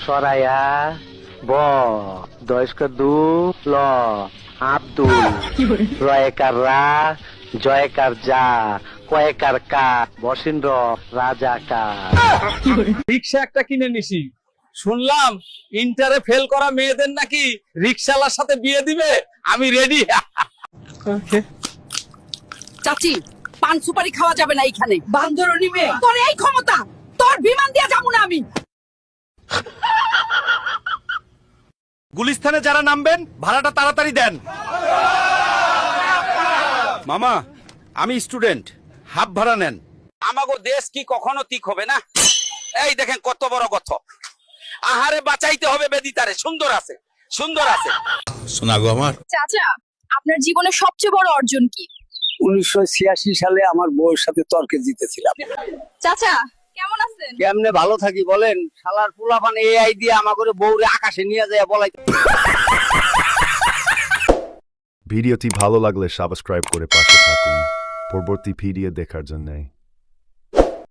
সরায়া ব দয়স্কর দু ল আব্দুল রয়েকার রা জয়কার যা কয়েকার কা বসিন্দ্র রাজা কা। রিক্সা একটা কিনে নিছি, শুনলাম ইন্টারে ফেল করা মেয়েদের নাকি রিক্সাওয়ালার সাথে বিয়ে দিবে। আমি রেডি। চাচি, পান সুপারি খাওয়া যাবে না এইখানে। বান্দরনি মেয়ে, তোর এই ক্ষমতা, তোর বিমান দিয়া যাবো না আমি। গুলিস্তানে যারা নামবেন ভাড়াটা তাড়াতাড়ি দেন। মামা, আমি স্টুডেন্ট, হাফ ভাড়া নেন। আমাগো দেশ কি কখনো ঠিক হবে না? এই দেখেন কত বড় কথা। আহারে বাঁচাইতে হবে বেদিতারে। সুন্দর আছে, সুন্দর আছে। শোনা গো আমার। চাচা, আপনার জীবনের সবচেয়ে বড় অর্জন কি? 1986 সালে আমার বউয়ের সাথে তর্কে জিতেছিলাম। চাচা কেমন আছেন? কেমনে ভালো থাকি বলেন? শালার পোলাপান এআই দিয়ে আমাকে বউরে আকাশে নিয়ে যায় বলাই। ভিডিওটি ভালো লাগলে সাবস্ক্রাইব করে পাশে থাকুন পরবর্তী ভিডিও দেখার জন্য।